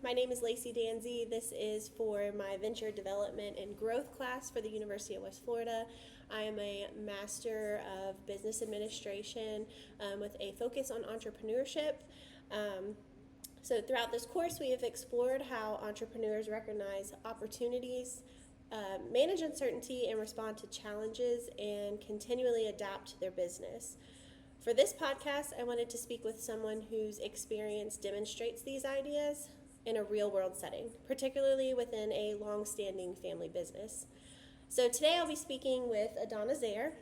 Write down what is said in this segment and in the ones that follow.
My name is Lacey Danzy. This is for my Venture Development and Growth class for the University of West Florida. I am a Master of Business Administration with a focus on entrepreneurship. So throughout this course, we have explored how entrepreneurs recognize opportunities, manage uncertainty, and respond to challenges, and continually adapt their business. For this podcast, I wanted to speak with someone whose experience demonstrates these ideas in a real-world setting, particularly within a long-standing family business. So today I'll be speaking with Adana Zaire.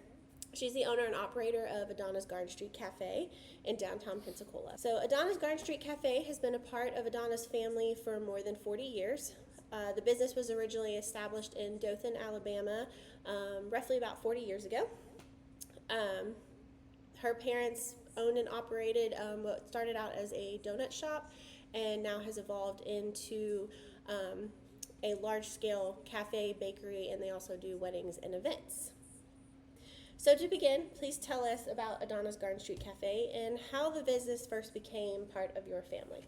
She's the owner and operator of Adana's Garden Street Cafe in downtown Pensacola. So Adana's Garden Street Cafe has been a part of Adana's family for more than 40 years. The business was originally established in Dothan, Alabama, roughly about 40 years ago. Her parents owned and operated what started out as a donut shop and now has evolved into a large-scale cafe, bakery, and they also do weddings and events. So to begin, please tell us about Adana's Garden Street Cafe and how the business first became part of your family.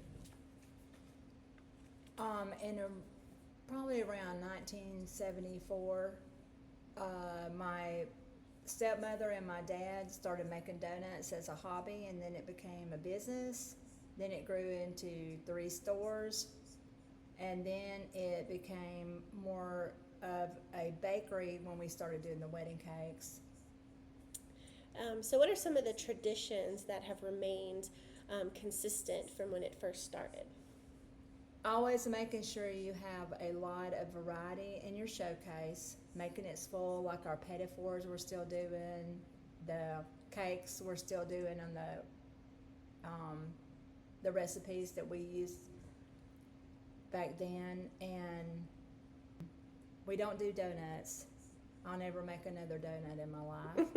Probably around 1974, my stepmother and my dad started making donuts as a hobby, and then it became a business. Then it grew into 3 stores, and then it became more of a bakery when we started doing the wedding cakes. So what are some of the traditions that have remained consistent from when it first started? Always making sure you have a lot of variety in your showcase, making it full, like our petit fours we're still doing, the cakes we're still doing on the recipes that we used back then, and we don't do donuts. I'll never make another donut in my life.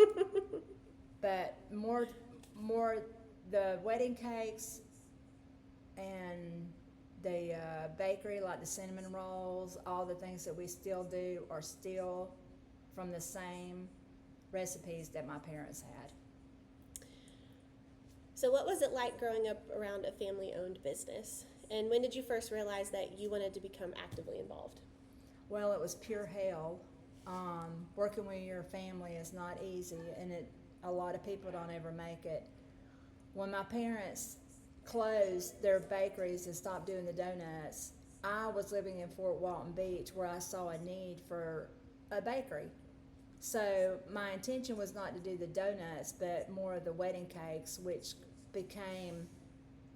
But more the wedding cakes and the bakery, like the cinnamon rolls, all the things that we still do are still from the same recipes that my parents had. So what was it like growing up around a family-owned business? And when did you first realize that you wanted to become actively involved? Well, it was pure hell. Working with your family is not easy, and a lot of people don't ever make it. When my parents closed their bakeries and stopped doing the donuts, I was living in Fort Walton Beach, where I saw a need for a bakery. So my intention was not to do the donuts, but more of the wedding cakes, which became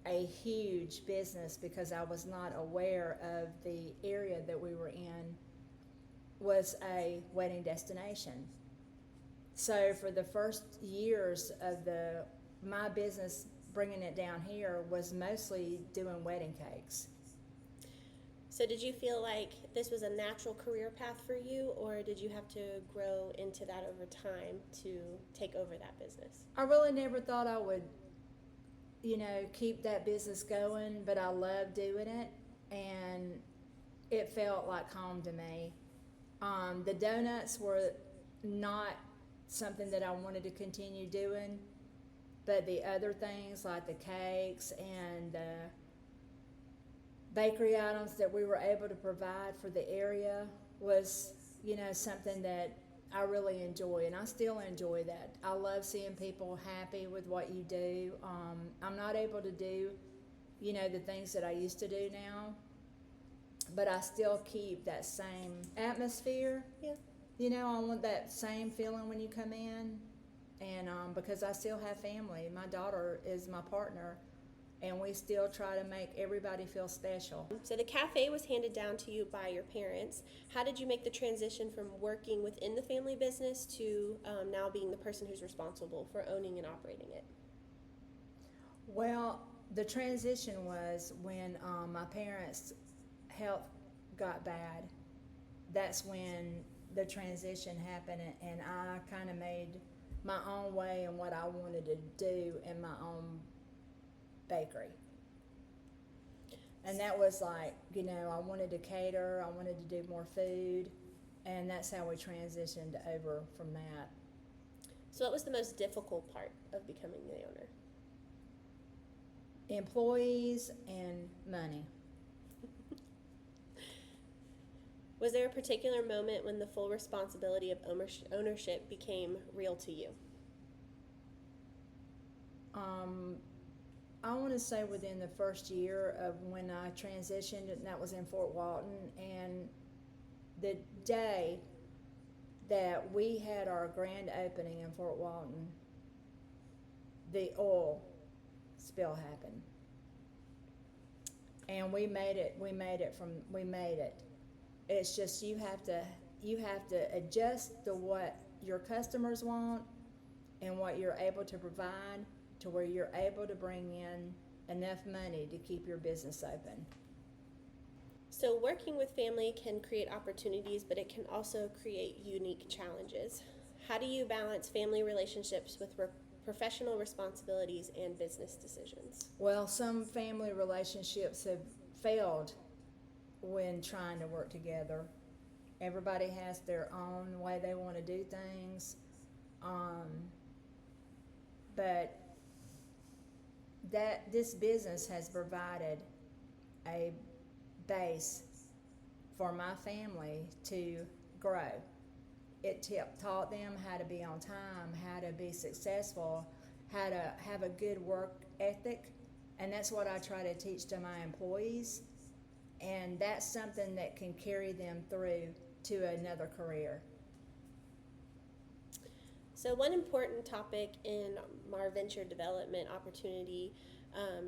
a huge business because I was not aware of the area that we were in was a wedding destination. So for the first years of my business, bringing it down here, was mostly doing wedding cakes. So did you feel like this was a natural career path for you, or did you have to grow into that over time to take over that business? I really never thought I would, keep that business going, but I love doing it, and it felt like home to me. The donuts were not something that I wanted to continue doing, but the other things like the cakes and the bakery items that we were able to provide for the area was, something that I really enjoy, and I still enjoy that. I love seeing people happy with what you do. I'm not able to do, the things that I used to do now, but I still keep that same atmosphere. Yeah. I want that same feeling when you come in, and because I still have family. My daughter is my partner, and we still try to make everybody feel special. So the cafe was handed down to you by your parents. How did you make the transition from working within the family business to now being the person who's responsible for owning and operating it? Well, the transition was when my parents' health got bad. That's when the transition happened, and I kind of made my own way and what I wanted to do in my own bakery. And that was like, I wanted to cater, I wanted to do more food, and that's how we transitioned over from that. So what was the most difficult part of becoming the owner? Employees and money. Was there a particular moment when the full responsibility of ownership became real to you? I want to say within the first year of when I transitioned, and that was in Fort Walton, and the day that we had our grand opening in Fort Walton, the oil spill happened. And we made it. It's just you have to adjust to what your customers want and what you're able to provide to where you're able to bring in enough money to keep your business open. So, working with family can create opportunities, but it can also create unique challenges. How do you balance family relationships with professional responsibilities and business decisions? Well, some family relationships have failed when trying to work together. Everybody has their own way they want to do things, but this business has provided a base for my family to grow. It taught them how to be on time, how to be successful, how to have a good work ethic, and that's what I try to teach to my employees, and that's something that can carry them through to another career. So, one important topic in our venture development opportunity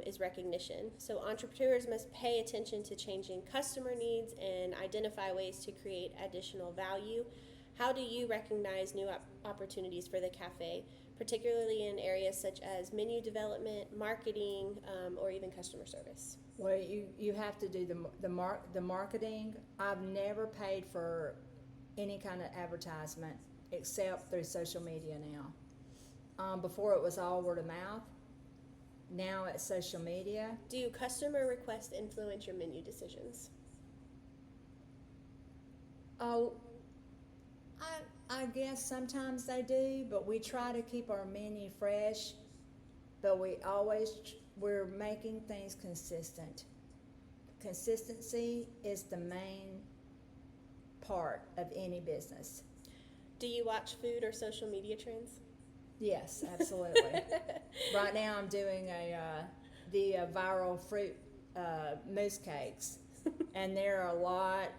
is recognition. So, entrepreneurs must pay attention to changing customer needs and identify ways to create additional value. How do you recognize new opportunities for the cafe, particularly in areas such as menu development, marketing, or even customer service? Well, you have to do the marketing. I've never paid for any kind of advertisement except through social media now. Before it was all word of mouth. Now it's social media. Do customer requests influence your menu decisions? Oh, I guess sometimes they do, but we try to keep our menu fresh, but we're making things consistent. Consistency is the main part of any business. Do you watch food or social media trends? Yes, absolutely. Right now I'm doing the viral fruit mousse cakes, and they're a lot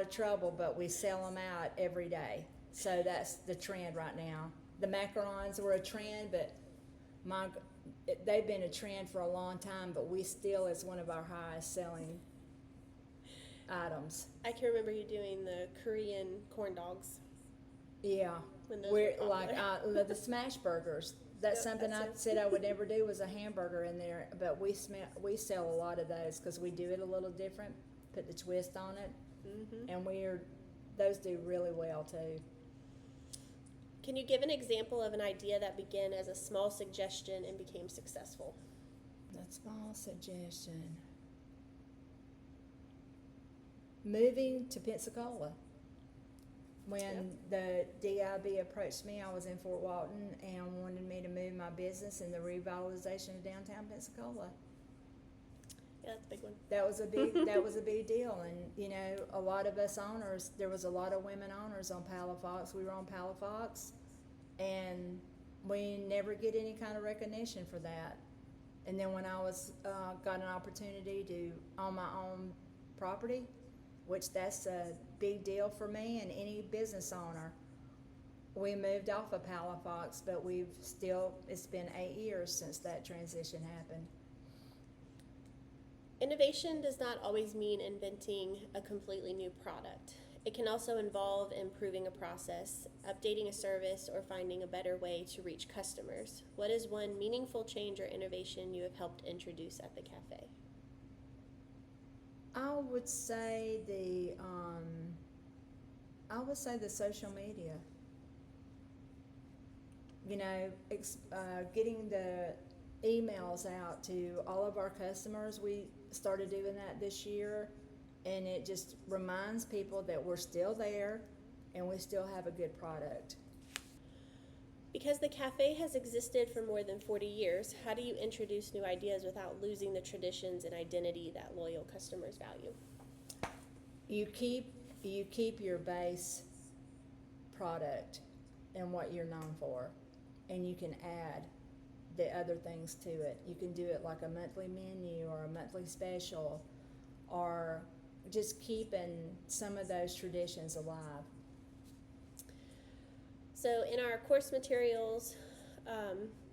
of trouble, but we sell them out every day. So that's the trend right now. The macarons were a trend, but they've been a trend for a long time, but we still is one of our highest selling items. I can remember you doing the Korean corn dogs. Yeah, When those we're were like popular. the smash burgers. That's Yep, something I that's it. said I would never do was a hamburger in there, but we sell a lot of those because we do it a little different, put the twist on it, and those do really well too. Can you give an example of an idea that began as a small suggestion and became successful? That small suggestion. Moving to Pensacola. When the DIB approached me, I was in Fort Walton and wanted me to move my business in the revitalization of downtown Pensacola. Yeah, that's a big one. That was a big deal, and a lot of us owners. There was a lot of women owners on Palafox. We were on Palafox, and we never get any kind of recognition for that. And then when I got an opportunity to own my own property, which that's a big deal for me and any business owner. We moved off of Palafox, but it's been 8 years since that transition happened. Innovation does not always mean inventing a completely new product. It can also involve improving a process, updating a service, or finding a better way to reach customers. What is one meaningful change or innovation you have helped introduce at the cafe? I would say the social media. Getting the emails out to all of our customers. We started doing that this year, and it just reminds people that we're still there and we still have a good product. Because the cafe has existed for more than 40 years, how do you introduce new ideas without losing the traditions and identity that loyal customers value? You keep you keep your base product and what you're known for, and you can add the other things to it. You can do it like a monthly menu or a monthly special, or just keeping some of those traditions alive. So in our course materials,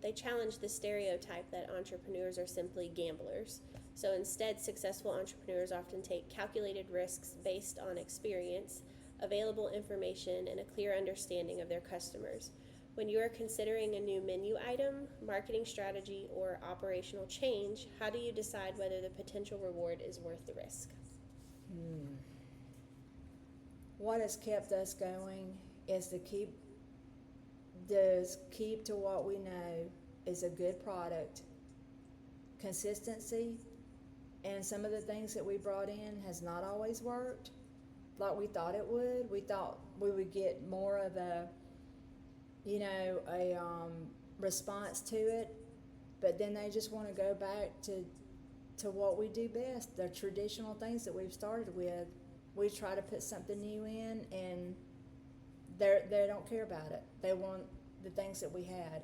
they challenge the stereotype that entrepreneurs are simply gamblers. So instead, successful entrepreneurs often take calculated risks based on experience, available information, and a clear understanding of their customers. When you are considering a new menu item, marketing strategy, or operational change, how do you decide whether the potential reward is worth the risk? What has kept us going is to keep to what we know is a good product, consistency, and some of the things that we brought in has not always worked like we thought it would. We thought we would get more of a response to it, but then they just want to go back to what we do best, the traditional things that we've started with. We try to put something new in, and they don't care about it. They want the things that we had.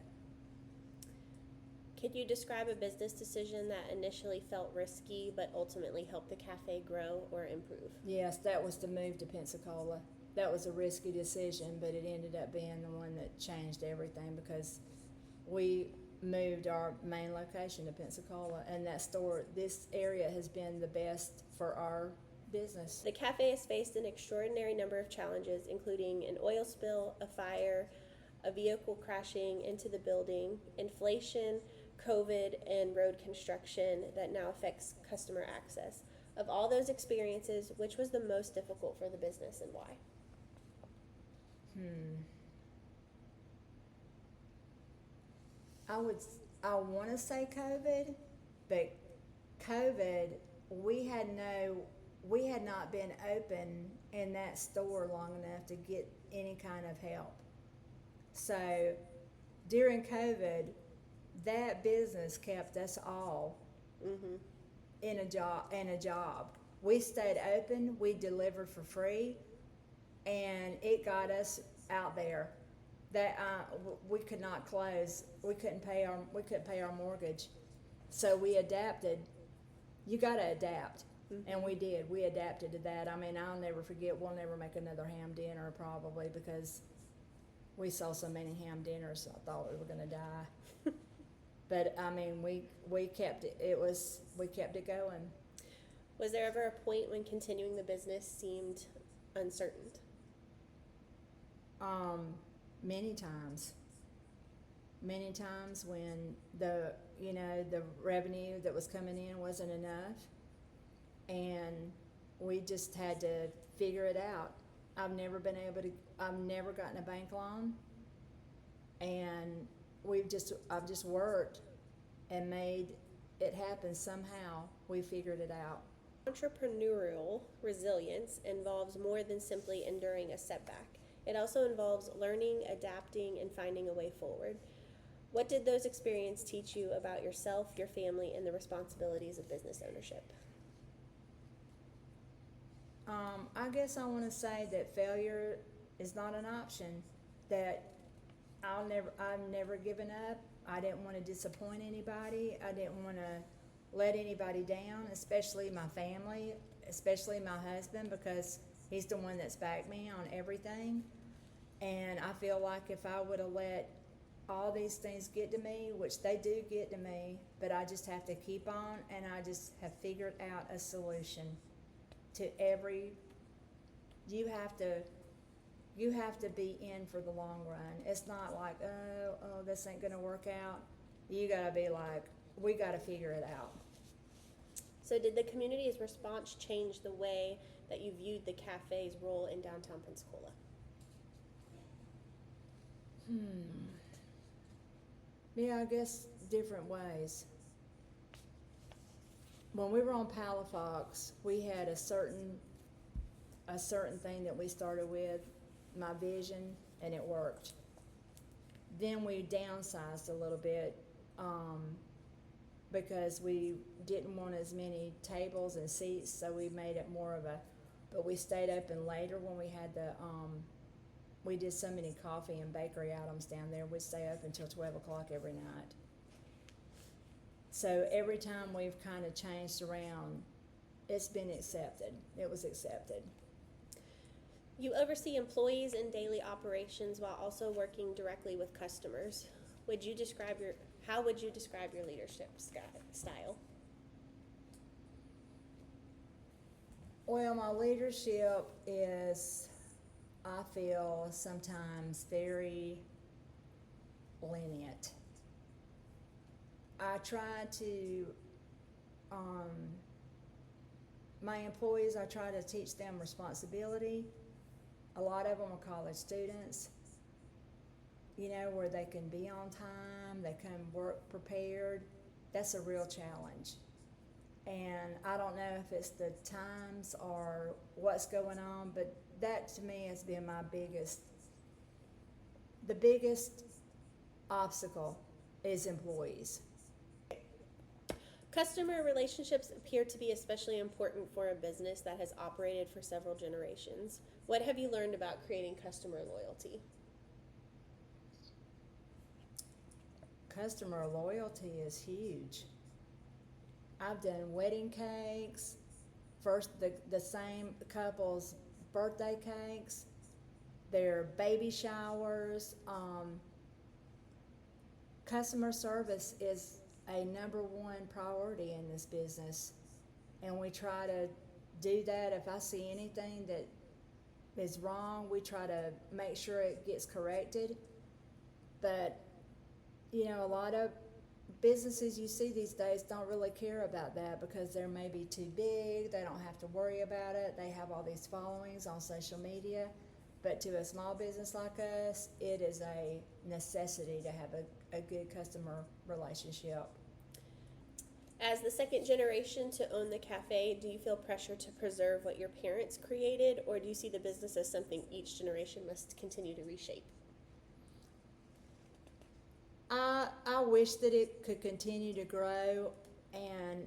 Could you describe a business decision that initially felt risky but ultimately helped the cafe grow or improve? Yes, that was to move to Pensacola. That was a risky decision, but it ended up being the one that changed everything, because we moved our main location to Pensacola, and this area has been the best for our business. The cafe has faced an extraordinary number of challenges, including an oil spill, a fire, a vehicle crashing into the building, inflation, COVID, and road construction that now affects customer access. Of all those experiences, which was the most difficult for the business and why? I want to say COVID, but COVID, we had not been open in that store long enough to get any kind of help. So during COVID, that business kept us all in a job. We stayed open, we delivered for free, and it got us out there. That we could not close. We couldn't pay our mortgage, so we adapted. You got to adapt, and we did. We adapted to that. I mean, I'll never forget. We'll never make another ham dinner probably, because we saw so many ham dinners. I thought we were going to die. But I mean, we kept it. We kept it going. Was there ever a point when continuing the business seemed uncertain? Many times when the revenue that was coming in wasn't enough, and we just had to figure it out. I've never gotten a bank loan, and I've just worked and made it happen somehow. We figured it out. Entrepreneurial resilience involves more than simply enduring a setback. It also involves learning, adapting, and finding a way forward. What did those experiences teach you about yourself, your family, and the responsibilities of business ownership? I guess I want to say that failure is not an option. That I've never given up. I didn't want to disappoint anybody. I didn't want to let anybody down, especially my family, especially my husband, because he's the one that's backed me on everything. And I feel like if I would have let all these things get to me, which they do get to me, but I just have to keep on, and I just have figured out a solution to you have to be in for the long run. It's not like, oh, this ain't gonna work out. You gotta be like, we gotta figure it out. So did the community's response change the way that you viewed the cafe's role in downtown Pensacola? Yeah, I guess different ways. When we were on Palafox, we had a certain thing that we started with, my vision, and it worked. Then we downsized a little bit because we didn't want as many tables and seats, so we made it more of a but we stayed open later when we had we did so many coffee and bakery items down there. We'd stay open till 12 o'clock every night. So every time we've kind of changed around, it's been accepted. It was accepted. You oversee employees and daily operations while also working directly with customers. How would you describe your leadership style? Well, my leadership is, I feel, sometimes very lenient. I try to, my employees, I try to teach them responsibility. A lot of them are college students, where they can be on time, they can work prepared. That's a real challenge. And I don't know if it's the times or what's going on, but that to me has been the biggest obstacle is employees. Customer relationships appear to be especially important for a business that has operated for several generations. What have you learned about creating customer loyalty? Customer loyalty is huge. I've done wedding cakes, the same couple's birthday cakes, their baby showers. Customer service is a number one priority in this business, and we try to do that. If I see anything that is wrong, we try to make sure it gets corrected. But a lot of businesses you see these days don't really care about that because they're maybe too big, they don't have to worry about it, they have all these followings on social media. But to a small business like us, it is a necessity to have a good customer relationship. As the second generation to own the cafe, do you feel pressure to preserve what your parents created, or do you see the business as something each generation must continue to reshape? I wish that it could continue to grow, and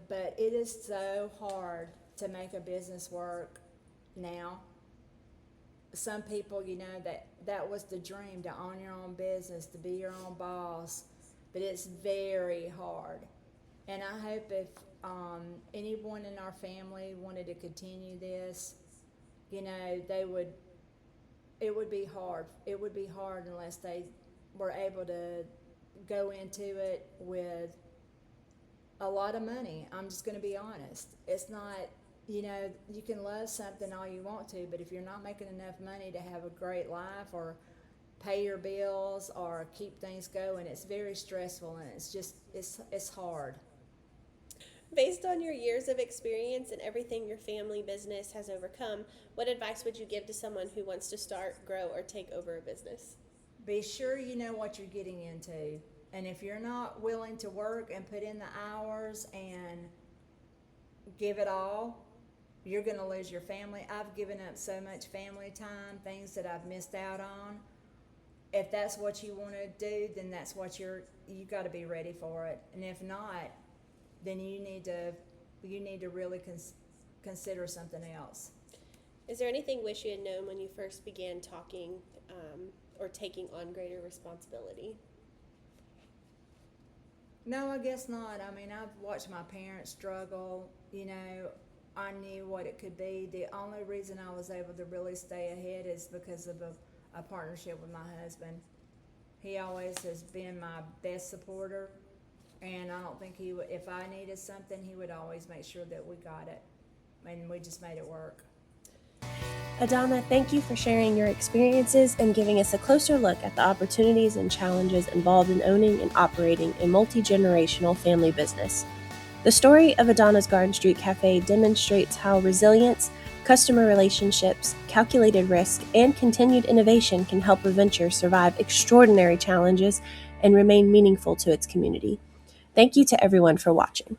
but it is so hard to make a business work now. Some people, that was the dream, to own your own business, to be your own boss, but it's very hard. And I hope if anyone in our family wanted to continue this, it would be hard. It would be hard unless they were able to go into it with a lot of money. I'm just going to be honest. It's not, you can love something all you want to, but if you're not making enough money to have a great life or pay your bills or keep things going, it's very stressful, and it's hard. Based on your years of experience and everything your family business has overcome, what advice would you give to someone who wants to start, grow, or take over a business? Be sure you know what you're getting into. And if you're not willing to work and put in the hours and give it all, you're going to lose your family. I've given up so much family time, things that I've missed out on. If that's what you want to do, then that's what you got to be ready for it. And if not, then you need to really consider something else. Is there anything wish you had known when you first began talking or taking on greater responsibility? No, I guess not. I mean, I've watched my parents struggle. I knew what it could be. The only reason I was able to really stay ahead is because of a partnership with my husband. He always has been my best supporter, and I don't think he would, if I needed something, he would always make sure that we got it, and we just made it work. Adana, thank you for sharing your experiences and giving us a closer look at the opportunities and challenges involved in owning and operating a multi-generational family business. The story of Adana's Garden Street Cafe demonstrates how resilience, customer relationships, calculated risk, and continued innovation can help a venture survive extraordinary challenges and remain meaningful to its community. Thank you to everyone for watching.